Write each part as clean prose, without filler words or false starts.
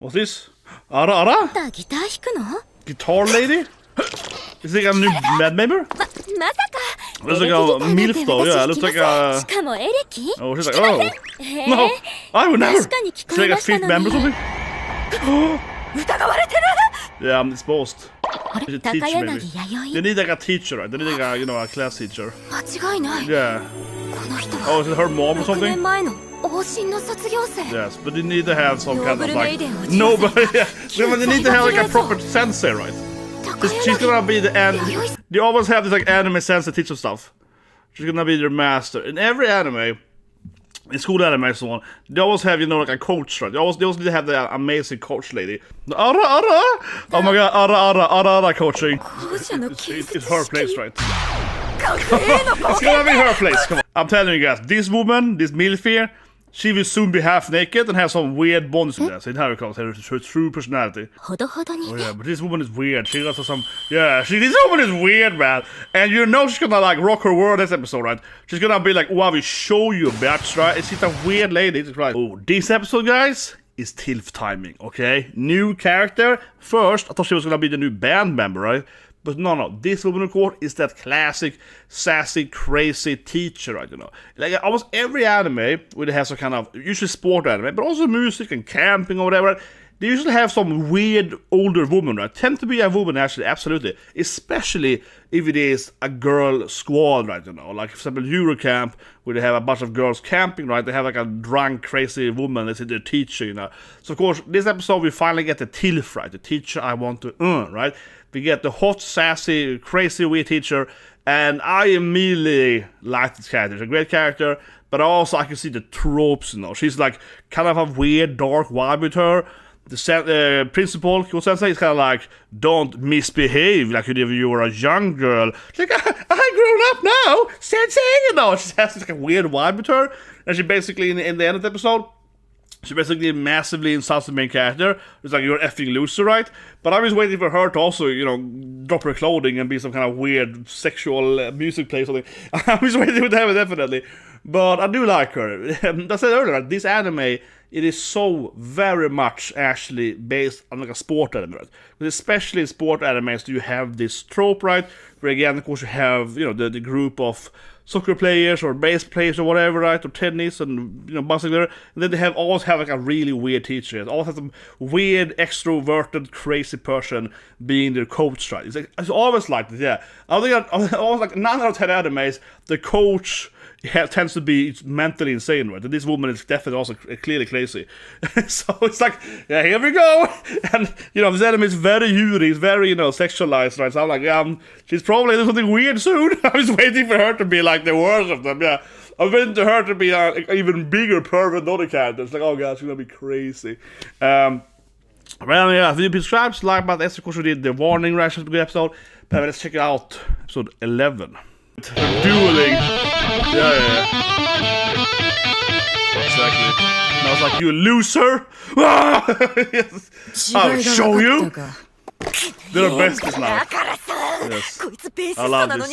What's this? Ara Ara? Guitar lady? Is it a new Band-Maid? Looks like a MILF though, yeah, it looks like a... Oh, she's like, oh. No, I would never. She's like a fifth member or something. Yeah, I'm exposed. She's a teacher maybe. They need like a teacher, right? They need like a, you know, a class teacher. Yeah. Oh, is it her mom or something? Yes, but you need to have some kind of like... No, but yeah. They need to have like a proper sensei, right? She's gonna be the end. They always have this like anime sensei teacher stuff. She's gonna be their master. In every anime, in school anime and so on, they always have, you know, like a coach, right? They also need to have the amazing coach lady. Ara Ara! Oh my god, Ara Ara coaching. It's her place, right? It's gonna be her place, come on. I'm telling you guys, this woman, this MILF here, she will soon be half naked and have some weird bonus in there. So here it comes, her true personality. Oh yeah, but this woman is weird. She got some, yeah, this woman is weird, man. And you know she's gonna like rock her world this episode, right? She's gonna be like, oh, I will show you, bitch, right? And she's a weird lady, right? Oh, this episode, guys, is TILF timing, okay? New character. First, I thought she was gonna be the new band member, right? But no, this woman, of course, is that classic, sassy, crazy teacher, right, you know. Like, almost every anime, where they have some kind of, usually sport anime, but also music and camping or whatever, right? They usually have some weird older woman, right? Tend to be a woman, actually, absolutely. Especially if it is a girl squad, right, you know. Like, for example, Eurocamp, where they have a bunch of girls camping, right? They have, like, a drunk, crazy woman that's their teacher, you know. So, of course, this episode, we finally get the TILF, right? The teacher I want to, right? We get the hot, sassy, crazy, weird teacher, and I immediately like this character. She's a great character, but also I can see the tropes, you know. She's like kind of a weird, dark vibe with her. The principal, Kyo-sensei, is kind of like, don't misbehave like you did when you were a young girl. She's like, I'm grown up now, sensei, you know. She has this like, weird vibe with her, and she basically, in the end of the episode, she basically massively insults the main character. It's like, you're an effing loser, right? But I was waiting for her to also, you know, drop her clothing and be some kind of weird sexual music play or something. I was waiting for that, definitely. But I do like her. I said earlier, right? This anime, it is so very much actually based on like a sport anime, right? But especially in sport animes, you have this trope, right? Where again, of course, you have, you know, the group of soccer players or bass players or whatever, right? Or tennis and, you know, boxing there. And then they always have like a really weird teacher. They always have some weird, extroverted, crazy person being their coach, right? It's always like this, yeah. I think always like 9 out of 10 animes, the coach tends to be mentally insane, right? And this woman is definitely also clearly crazy. So it's like, yeah, here we go. And, you know, this anime is very yuri, it's very, you know, sexualized, right? So I'm like, she's probably doing something weird soon. I was waiting for her to be like the worst of them, yeah. I was waiting for her to be an even bigger pervert than other characters. Like, oh god, she's gonna be crazy. Well, yeah, if you subscribe, like about this, of course we did the warning reactions to the episode. But let's check it out, episode 11. Dueling. Yeah. Exactly. And I was like, you loser! Yes. I'll show you! They're the bestest now. Yes. I love this.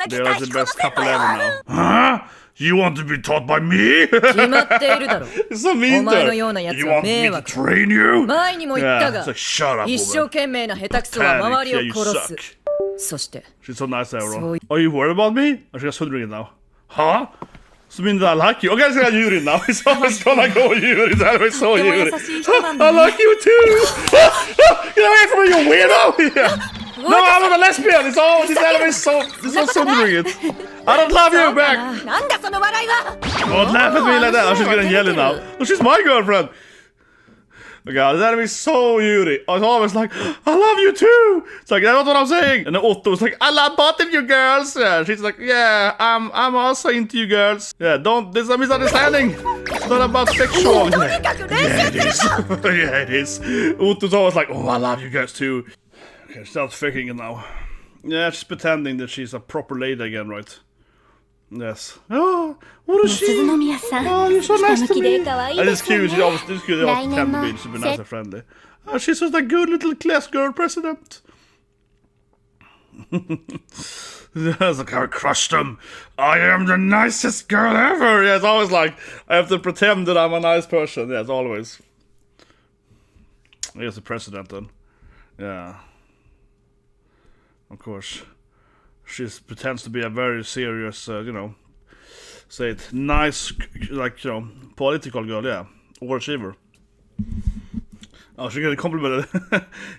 They're the best couple ever now. Huh? You want to be taught by me? It's so mean though. You want me to train you? Yeah, it's like, shut up, woman. Panic, yeah, you suck. She's so nice there. Are you worried about me? Or she's hundring now. Huh? So mean that I like you? Okay, I'm gonna Yuri now. It's always gonna go Yuri. That was so Yuri. I like you too. Get away from me, you weirdo! Yeah. No, I'm not a lesbian. It's all this anime is so sundering it. I don't love you back. Don't laugh at me like that. Oh, she's gonna yell it now. Oh, she's my girlfriend. Oh god, this anime is so Yuri. I was always like, I love you too. It's like, that's what I'm saying. And then Otto was like, I love both of you girls. Yeah, she's like, yeah, I'm also into you girls. Yeah, there's a misunderstanding. It's not about sexual. Yeah, it is. Yeah, it is. Otto's always like, oh, I love you guys too. Okay, she starts faking it now. Yeah, she's pretending that she's a proper lady again, right? Yes. Oh, what is she? Oh, you're so nice to me. And it's cute. She always tend to be super nice and friendly. Oh, she's just a good little class girl president. Yes, like I crushed him. I am the nicest girl ever. Yeah, it's always like I have to pretend that I'm a nice person. Yes, always. I guess the president then. Yeah. Of course. She pretends to be a very serious, you know, say it, nice, like, you know, political girl, yeah. Overachiever. Oh, she got a compliment.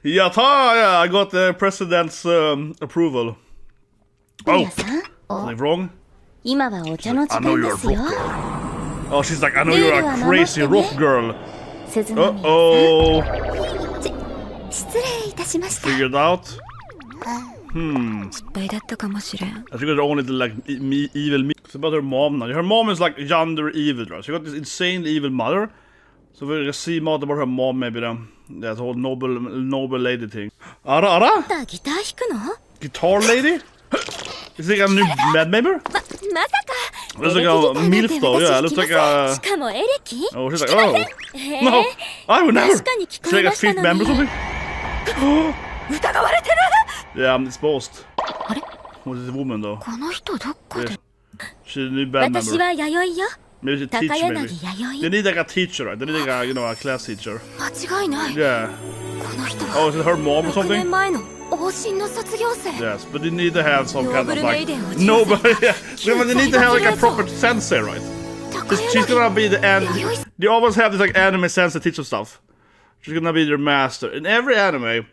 Yeah, I got the president's approval. Oh, something wrong? I know you're a rock girl. Oh, she's like, I know you're a crazy rock girl. Uh-oh. Figured out. I think they're only the, like, evil me. It's about her mom now. Her mom is like yonder evil, right? She got this insane evil mother. So we're gonna see more about her mom maybe then. Yeah, the whole noble lady thing. Ara Ara? Guitar lady? Is it like a new band member? Looks like a MILF though, yeah. Looks like a... Oh, she's like, oh. No, I would never. She's like a fifth member or something. Yeah, I'm exposed. What is a woman though? Yeah. She's a new band member. Maybe she's a teacher, maybe. They need like a teacher, right? They need like a, you know, a class teacher. Yeah. Oh, is it her mom or something? Yes, but they need to have some kind of like... Nobody, yeah. They need to have like a proper sensei, right? She's gonna be the end. They always have this like anime sensei teacher stuff. She's gonna be their master. In every anime,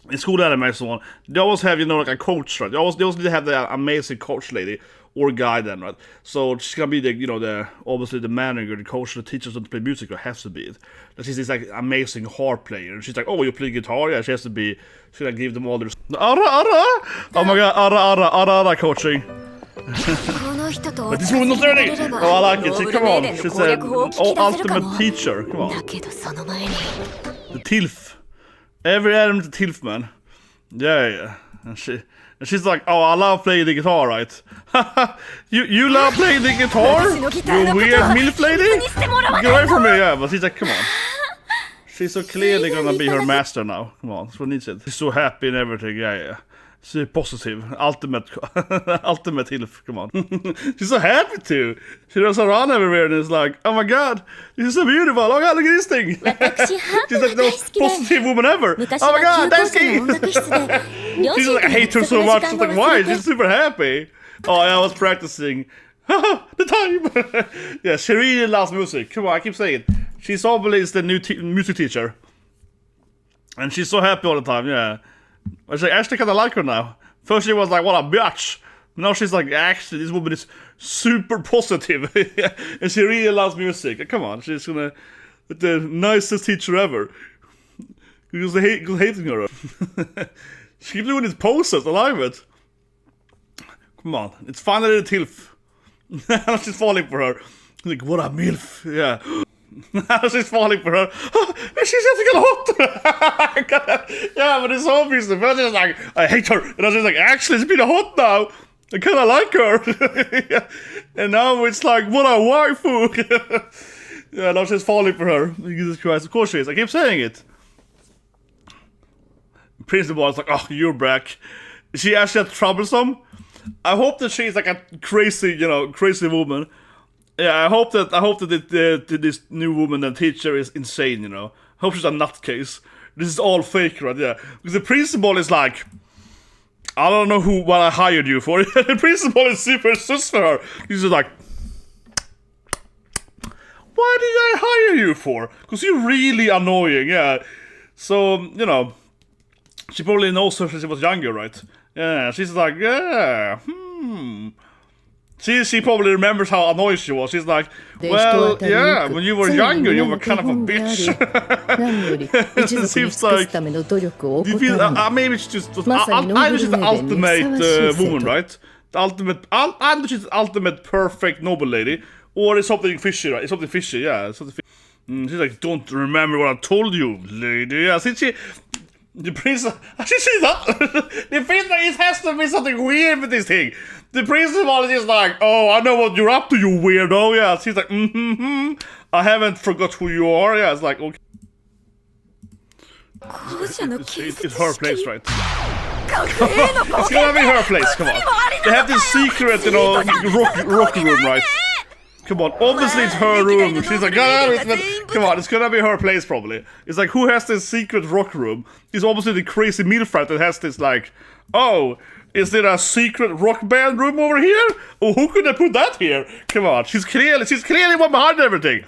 in school anime and so on, they always have, you know, like a coach, right? They always need to have the amazing coach lady or guy then, right? So she's gonna be the, you know, the obviously the manager, the coach, the teachers that play music, or has to be it. That she's this like amazing harp player. And she's like, oh, you play guitar? Yeah, she has to be. She's gonna give them all their... Ara Ara! Oh my god, Ara Ara coaching. But this woman's not learning! Oh, I like it. See, come on. She's an ultimate teacher. Come on. The TILF. Every anim's a TILF, man. Yeah. And she's like, oh, I love playing the guitar, right? you love playing the guitar? You weird MILF lady? Get away from me, yeah. But she's like, come on. She's so clearly gonna be her master now. Come on, that's what needs it. She's so happy and everything, yeah. She's positive. Ultimate TILF, come on. She's so happy too. She runs around everywhere and is like, oh my god, this is so beautiful. Oh my god, look at this thing. She's like the most positive woman ever. Oh my god, that's key. She's like, I hate her so much. She's like, why? She's super happy. Oh, I was practicing. The time. Yeah, she really loves music. Come on, I keep saying it. She's always the new music teacher. And she's so happy all the time, yeah. I actually kind of like her now. First she was like, what a bitch. Now she's like, actually, this woman is super positive. And she really loves music. Come on, she's gonna... The nicest teacher ever. Because hating her. She keeps doing these poses, I love it. Come on, it's finally the TILF. She's falling for her. Like, what a MILF, yeah. She's falling for her. She's just kind of hot. Yeah, but it's so obvious. But she's like, I hate her. And I was like, actually, it's been hot now. I kind of like her. Yeah. And now it's like, what a waifu. Yeah, now she's falling for her. Jesus Christ, of course she is. I keep saying it. Principal is like, oh, you're back. Is she actually troublesome? I hope that she's like a crazy, you know, crazy woman. Yeah, I hope that this new woman and teacher is insane, you know. I hope she's a nutcase. This is all fake, right? Yeah, because the principal is like, I don't know what I hired you for. The principal is super sus for her. He's just like, why did I hire you for? Because you're really annoying, yeah. So, you know, she probably knows her since she was younger, right? Yeah, she's like, yeah, She probably remembers how annoying she was. She's like, well, yeah, when you were younger, you were kind of a bitch. It seems like, do you feel, maybe she's just, either she's the ultimate woman, right? The ultimate, either she's the ultimate perfect noble lady, or it's something fishy, right? It's something fishy, yeah. It's something fishy. She's like, don't remember what I told you, lady. Yeah, since the princess, she sees that. The princess, it has to be something weird with this thing. The principal is just like, oh, I know what you're up to, you weirdo. Yeah, she's like, I haven't forgot who you are. Yeah, it's like, okay. It's her place, right? It's gonna be her place, come on. They have this secret, you know, rock room, right? Come on, obviously it's her room. She's like, Come on, it's gonna be her place probably. It's like, who has this secret rock room? It's obviously the crazy MILF that has this like, oh, is there a secret rock band room over here? Oh, who could have put that here? Come on, she's clearly one behind everything.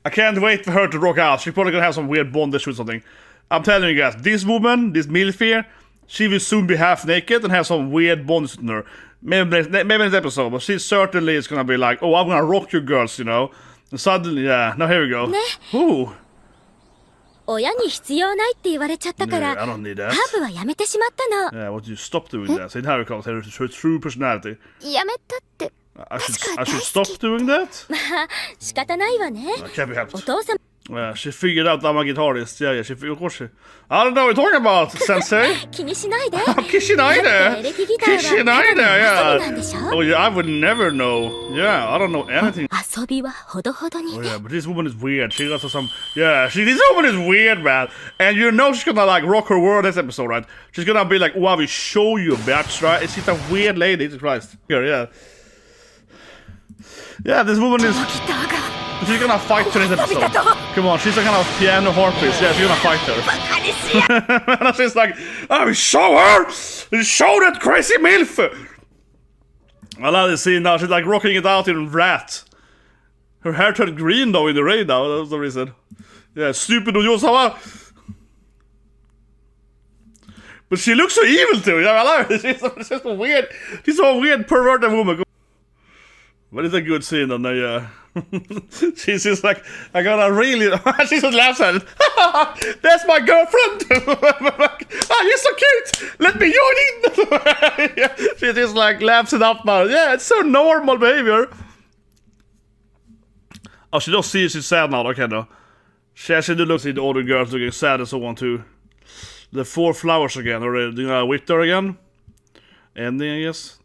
I can't wait for her to rock out. She's probably gonna have some weird bondage or something. I'm telling you guys, this woman, this MILF here, she will soon be half naked and have some weird bondage in her. Maybe next episode, but she certainly is gonna be like, oh, I'm gonna rock you girls, you know. And suddenly, yeah, now here we go. Ooh. 親に必要ないって言われちゃったから、 I don't need that. ハーブはやめてしまったの。 Yeah, what do you stop doing that? See, now it comes her true personality. やめたって。 I should stop doing that? まあ、仕方ないわね。 Can't be helped. お父さん。 Yeah, she figured out I'm a guitarist. Yeah, she figured, of course she... I don't know what you're talking about, sensei. 気にしないで。気しないで。気しないで、yeah. Oh yeah, I would never know. Yeah, I don't know anything. 遊びはほどほどにね。 Oh yeah, but this woman is weird. She got some... Yeah, this woman is weird, man. And you know she's gonna like rock her world this episode, right? She's gonna be like, oh, I will show you, bitch, right? She's a weird lady, Jesus Christ. Here, yeah. Yeah, this woman is... She's gonna fight her in this episode. Come on, she's a kind of piano harpist. Yeah, she's gonna fight her. And she's like, oh, show her! Show that crazy MILF! I love this scene now. She's like rocking it out in Rat. Her hair turned green though in the rain now. That was the reason. Yeah, stupid Oyo-sama. But she looks so evil too. Yeah, I love her. She's so weird. She's so weird, perverted woman. But it's a good scene, and yeah. She's just like, I gotta really. She just laughs at it. That's my girlfriend. Oh, you're so cute. Let me join in. Yeah, she just like laughs it up, man. Yeah, it's so normal behavior. Oh, she don't see she's sad now. Okay, no. She actually looks at the older girls looking sad and so on too. The 4 flowers again, or with her again. Ending, I guess.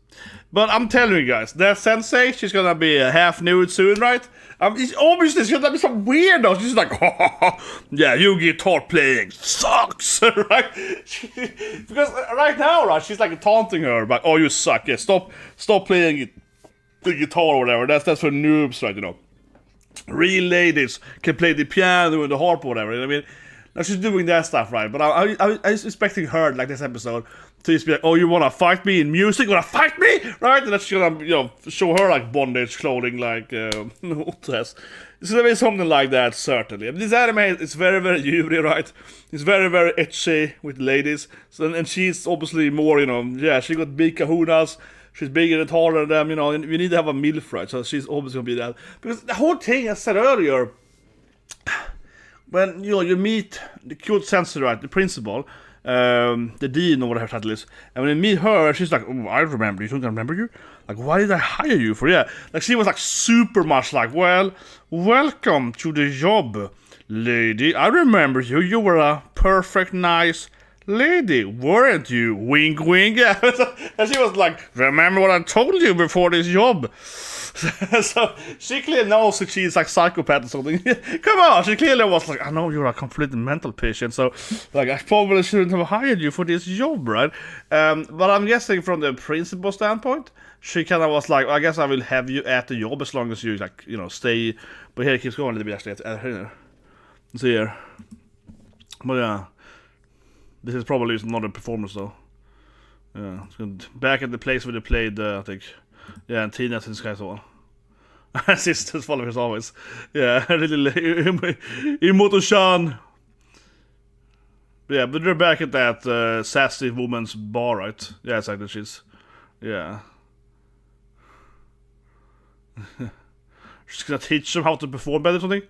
But I'm telling you guys, that sensei, she's gonna be half nude soon, right? Obviously, she's gonna be some weirdo. She's like, oh, yeah, you guitar playing sucks, right? Because right now, right, she's like taunting her, like, oh, you suck. Yeah, stop playing the guitar or whatever. That's for noobs, right? You know, real ladies can play the piano and the harp or whatever. You know what I mean? Now she's doing that stuff, right? But I was expecting her, like this episode, to just be like, oh, you wanna fight me in music? You wanna fight me? Right? And then she's gonna, you know, show her like bondage clothing, like, what else? It's gonna be something like that, certainly. And this anime is very, very yuri, right? It's very, very ecchi with ladies. So, and she's obviously more, you know, yeah, she got big kahunas. She's bigger and taller than them, you know, and we need to have a MILF, right? So she's obviously gonna be that. Because the whole thing, I said earlier, when, you know, you meet the cute sensei, right, the principal, the dean or whatever her title is, and when you meet her, she's like, oh, I remember you, don't I remember you? Like, why did I hire you for? Yeah, like she was like super much like, well, welcome to the job, lady. I remember you. You were a perfect, nice lady, weren't you? Wink, wink. Yeah. And she was like, remember what I told you before this job? So she clearly knows that she's like psychopath or something. Come on, she clearly was like, I know you're a complete mental patient, so like I probably shouldn't have hired you for this job, right? But I'm guessing from the principal standpoint, she kind of was like, I guess I will have you at the job as long as you like, you know, stay. But here it keeps going a little bit actually at here. Let's see here. But yeah, this is probably another performance though. Yeah, back at the place where they played, I think. Yeah, and Tina since Sky Soul. Sisters follow as always. Yeah, little Imoto-chan. Yeah, but they're back at that sassy woman's bar, right? Yeah, exactly. She's, yeah. She's gonna teach them how to perform better or something.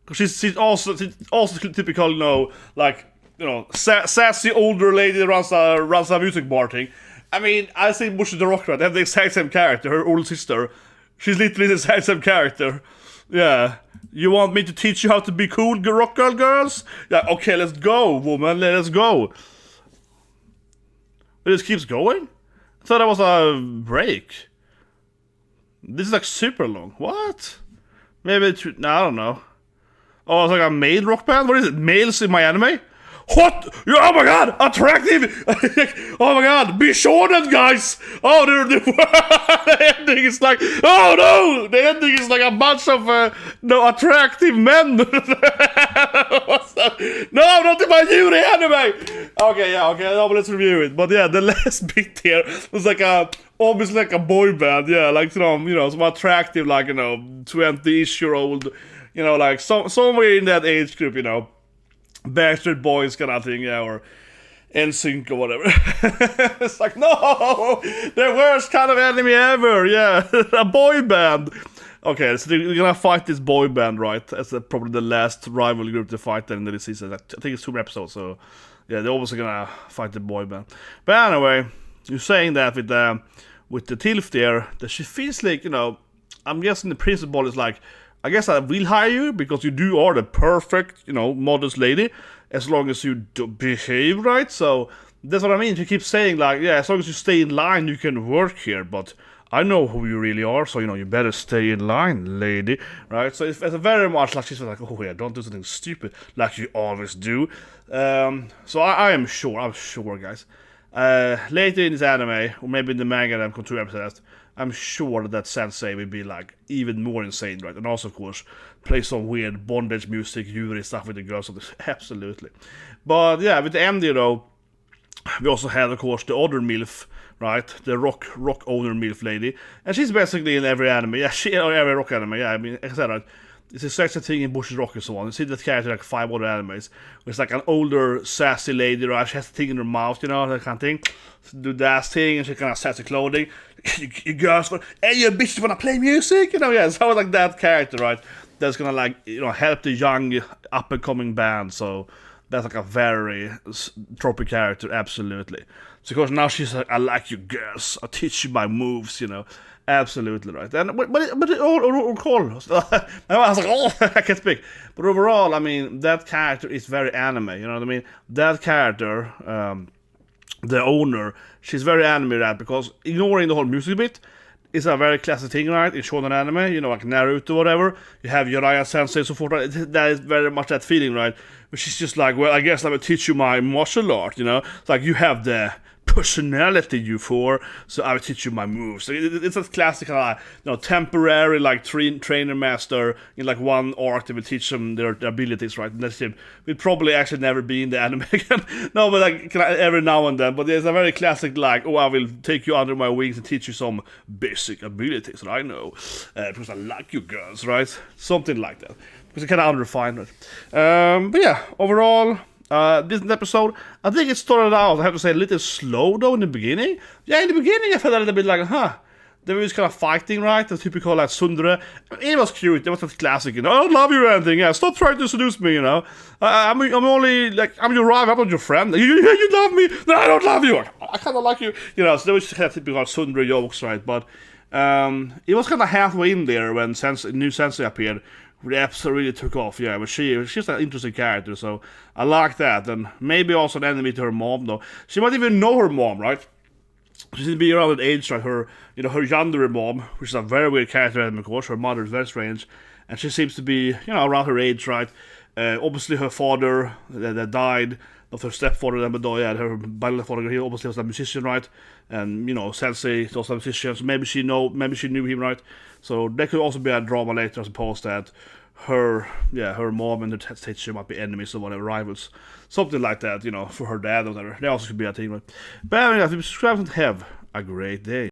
Because she's also typical, you know, like, you know, sassy older lady that runs a music bar thing. I mean, I say Bushi the Rock, right? They have the exact same character, her older sister. She's literally the exact same character. Yeah. You want me to teach you how to be cool, rock girls? Yeah, okay, let's go, woman, let's go. It just keeps going? I thought that was a break. This is like super long. What? Maybe it's... No, I don't know. Oh, it's like a male rock band? What is it? Males in my anime? What? Oh my god, attractive! Oh my god, be shortened, guys! Oh, the ending is like, oh no! The ending is like a bunch of attractive men. What's that? No, not in my Yuri anime! Okay, yeah, okay, no, but let's review it. But yeah, the last bit here was like obviously like a boy band, yeah, like some attractive, like 20-ish-year-old, like somewhere in that age group, Backstreet Boys kind of thing, yeah, or NSYNC or whatever. It's like, no, the worst kind of anime ever, yeah, a boy band. Okay, so they're gonna fight this boy band, right? That's probably the last rival group to fight in this season. I think it's 2 more episodes, so yeah, they're obviously gonna fight the boy band. But anyway, you're saying that with the TILF there, that she feels like, I'm guessing the principal is like, I guess I will hire you because you are the perfect, modest lady, as long as you behave right. So that's what I mean. She keeps saying like, yeah, as long as you stay in line, you can work here. But I know who you really are, so you better stay in line, lady, right? So it's very much like she's like, oh yeah, don't do something stupid like you always do. So I'm sure, guys. Later in this anime, or maybe in the manga that I'm going to episodes, I'm sure that Sensei will be like even more insane, right? And also, of course, play some weird bondage music, Yuri stuff with the girls. Absolutely. But yeah, with the end, we also had, of course, the other MILF, right? The rock owner MILF lady, and she's basically in every anime. Yeah, every rock anime. Yeah, I mean, I said right. It's a such a thing in Bush's Rock and so on. You see that character like 5 other animes. It's like an older, sassy lady, right? She has a thing in her mouth, that kind of thing. Do that thing, and she kind of sassy clothing. You girls, hey, you bitches wanna play music? Yeah, so like that character, right? That's gonna like, help the young, up-and-coming band. So that's like a very tropey character, absolutely. So of course now she's like, I like you girls. I'll teach you my moves, Absolutely right. And but overall, I was like, oh, I can't speak. But overall, I mean, that character is very anime. You know what I mean? That character, the owner, she's very anime, right? Because ignoring the whole music bit, it's a very classic thing, right? In shonen anime, like Naruto or whatever. You have Jiraiya Sensei and so forth. Right? That is very much that feeling, right? But she's just like, well, I guess I will teach you my martial art. It's like you have the personality you for, so I will teach you my moves. So it's a classic temporary like trainer master in like one arc that will teach them their abilities, right? And that's it. Will probably actually never be in the anime again. No, but like every now and then. But there's a very classic like, oh, I will take you under my wings and teach you some basic abilities that I know because I like you girls, right? Something like that. Because it's kind of unrefined, right? But yeah, overall, this episode, I think it started out, I have to say, a little slow though in the beginning. Yeah, in the beginning I felt a little bit like, they were just kind of fighting, right? The typical like tsundere. It was cute, it was that classic, I don't love you or anything, yeah, stop trying to seduce me, I'm only, like, I'm your rival, I'm not your friend. You love me? No, I don't love you. I kind of like you, so there was just kind of typical tsundere jokes, right? But it was kind of halfway in there when new Sensei appeared. The episode really took off, yeah, but she's an interesting character, so I like that. And maybe also an enemy to her mom, though. She might even know her mom, right? She seems to be around that age, right? Her younger mom, which is a very weird character, of course. Her mother is very strange, and she seems to be, around her age, right? Obviously, her father that died, not her stepfather, but yeah, her biological father, he obviously was a musician, right? And Sensei is also a musician, so maybe she knew him, right? So there could also be a drama later, I suppose, that her mom and her teacher might be enemies or whatever, rivals, something like that, for her dad or whatever. There also could be a thing, right? But anyway, if you subscribe and have a great day.